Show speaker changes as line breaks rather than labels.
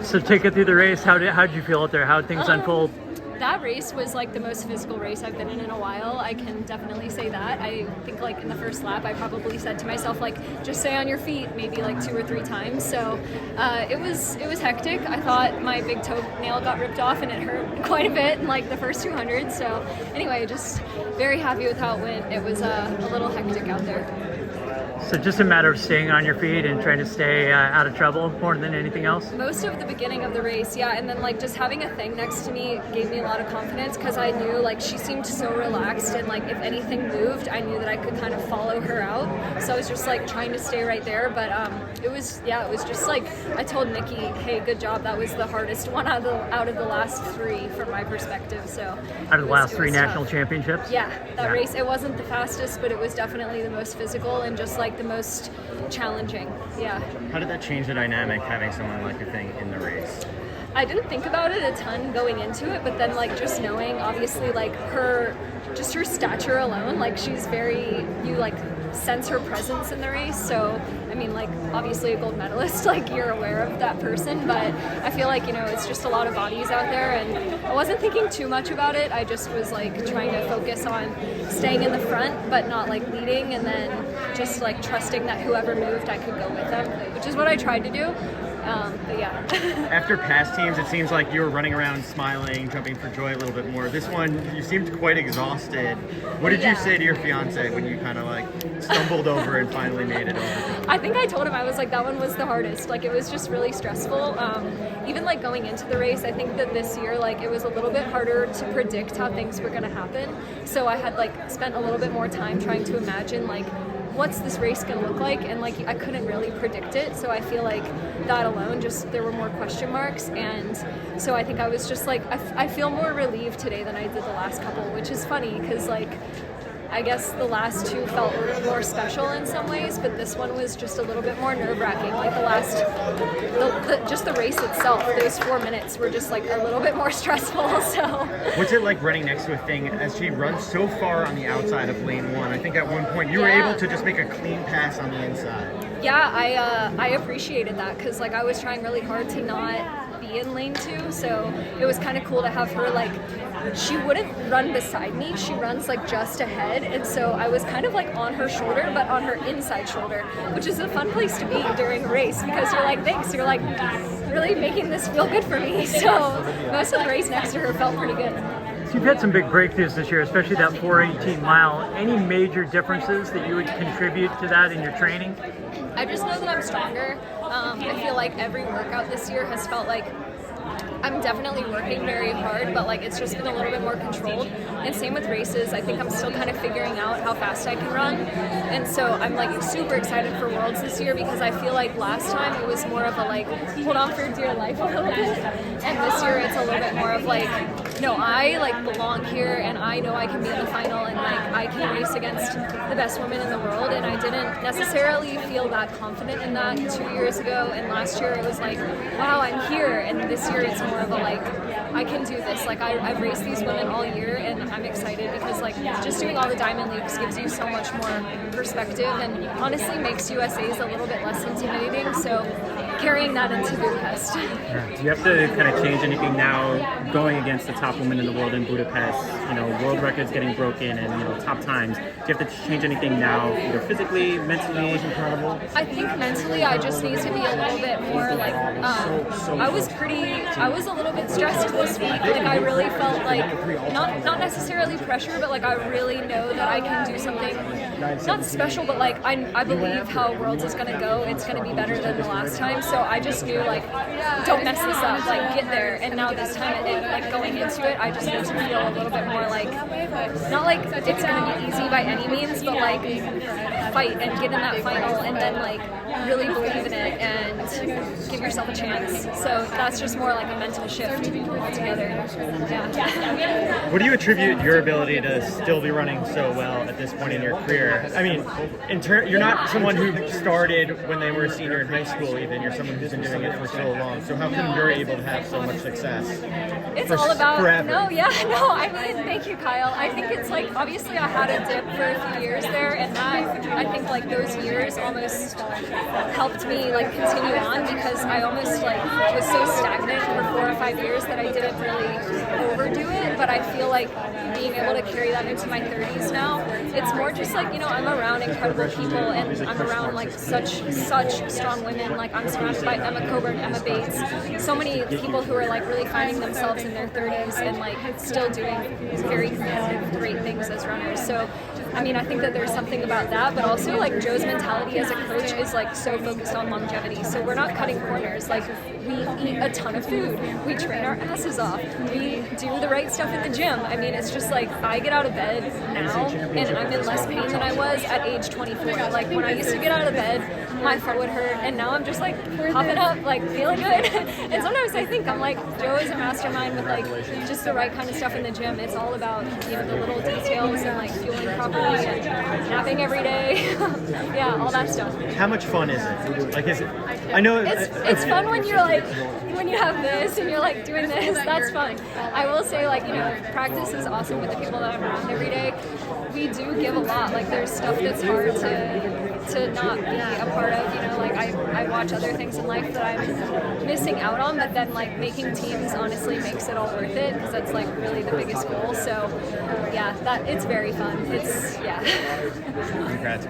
So take it through the race. How did you feel out there? How did things unfold?
That race was like the most physical race I've been in a while. I can definitely say that. I think like in the first lap, I probably said to myself like, just stay on your feet, maybe like 2 or 3 times. So it was hectic. I thought my big toenail got ripped off and it hurt quite a bit in like the first 200. So anyway, just very happy with how it went. It was a little hectic out there.
So just a matter of staying on your feet and trying to stay out of trouble more than anything else?
Most of the beginning of the race, yeah, and then like just having a thing next to me gave me a lot of confidence because I knew like she seemed so relaxed and like if anything moved, I knew that I could kind of follow her out. So I was just like trying to stay right there, but it was just like I told Nikki, hey, good job. That was the hardest one out of the last 3 from my perspective. So
out of the last 3 national championships?
Yeah, that race, it wasn't the fastest, but it was definitely the most physical and just like the most challenging. Yeah.
How did that change the dynamic having someone like your thing in the race?
I didn't think about it a ton going into it, but then like just knowing obviously like her stature alone, like she's very, you like sense her presence in the race. So I mean like obviously a gold medalist, like you're aware of that person, but I feel like, you know, it's just a lot of bodies out there and I wasn't thinking too much about it. I just was like trying to focus on staying in the front but not like leading, and then just like trusting that whoever moved I could go with them, which is what I tried to do. But yeah.
After past teams, it seems like you were running around smiling, jumping for joy a little bit more. This one, you seemed quite exhausted. What did you say to your fiance when you kind of like stumbled over and finally made it over?
I think I told him, I was like, that one was the hardest. Like it was just really stressful. Even like going into the race, I think that this year, like it was a little bit harder to predict how things were going to happen. So I had like spent a little bit more time trying to imagine like, what's this race going to look like? And like I couldn't really predict it, so I feel like that alone, just there were more question marks, and so I think I was just like I feel more relieved today than I did the last couple, which is funny because like I guess the last 2 felt more special in some ways, but this one was just a little bit more nerve-wracking. Like just the race itself, those 4 minutes were just like a little bit more stressful. So
what's it like running next to a thing as she runs so far on the outside of lane 1? I think at one point you were able to just make a clean pass on the inside.
Yeah, I appreciated that because like I was trying really hard to not be in lane 2, so it was kind of cool to have her like, she wouldn't run beside me, she runs like just ahead, and so I was kind of like on her shoulder but on her inside shoulder, which is a fun place to be during a race because you're like, thanks, you're like really making this feel good for me. So most of the race next to her felt pretty good.
You've had some big breakthroughs this year, especially that 4:18 mile. Any major differences that you would contribute to that in your training?
I just know that I'm stronger. I feel like every workout this year has felt like I'm definitely working very hard, but like it's just been a little bit more controlled. And same with races, I think I'm still kind of figuring out how fast I can run. And so I'm like super excited for Worlds this year because I feel like last time it was more of a like hold on for dear life a little bit. And this year it's a little bit more of like, no, I like belong here and I know I can be in the final and like I can race against the best women in the world. And I didn't necessarily feel that confident in that 2 years ago. And last year it was like, wow, I'm here. And this year it's more of a like, I can do this. Like I've raced these women all year and I'm excited because like just doing all the diamond leagues gives you so much more perspective and honestly makes USA's a little bit less intimidating. So carrying that into Budapest.
Do you have to kind of change anything now going against the top women in the world in Budapest? You know, world records getting broken and, you know, top times. Do you have to change anything now, either physically, mentally? Incredible.
I think mentally I just need to be a little bit more like, I was a little bit stressed this week. Like I really felt like, not necessarily pressure, but like I really know that I can do something, not special, but like I believe how Worlds is going to go. It's going to be better than the last time. So I just knew like, don't mess this up, like get there. And now this time, like going into it, I just need to feel a little bit more like, not like it's going to be easy by any means, but like fight and get in that final and then like really believe in it and give yourself a chance. So that's just more like a mental shift altogether. Yeah.
What do you attribute your ability to still be running so well at this point in your career? I mean, you're not someone who started when they were a senior in high school even. You're someone who's been doing it for so long. So how come you're able to have so much success?
It's all about,
forever?
I mean, thank you, Kyle. I think it's like, obviously I had a dip for a few years there and that, I I think like those years almost helped me like continue on, because I almost like was so stagnant for 4 or 5 years that I didn't really overdo it. But I feel like being able to carry that into my 30s now, it's more just like, you know, I'm around incredible people, and I'm around like such strong women. Like I'm surrounded by Emma Coburn, Emma Bates, so many people who are like really finding themselves in their 30s and like still doing very competitive, great things as runners. So I mean, I think that there's something about that, but also like Joe's mentality as a coach is like so focused on longevity. So we're not cutting corners. Like we eat a ton of food. We train our asses off. We do the right stuff in the gym. I mean, it's just like I get out of bed now and I'm in less pain than I was at age 24. Like when I used to get out of bed, my foot would hurt, and now I'm just like popping up, like feeling good. And sometimes I think I'm like, Joe is a mastermind with like just the right kind of stuff in the gym. It's all about, you know, the little details and like fueling properly and napping every day. Yeah, all that stuff.
How much fun is it? Like, is it? I know
It's fun when you're like, when you have this and you're like doing this. That's fun. I will say, like, you know, practice is awesome with the people that I'm around every day. We do give a lot. Like there's stuff that's hard to not be a part of. You know, like I watch other things in life that I'm missing out on, but then like making teams honestly makes it all worth it, because that's like really the biggest goal. So yeah, that it's very fun. It's yeah.
Congrats.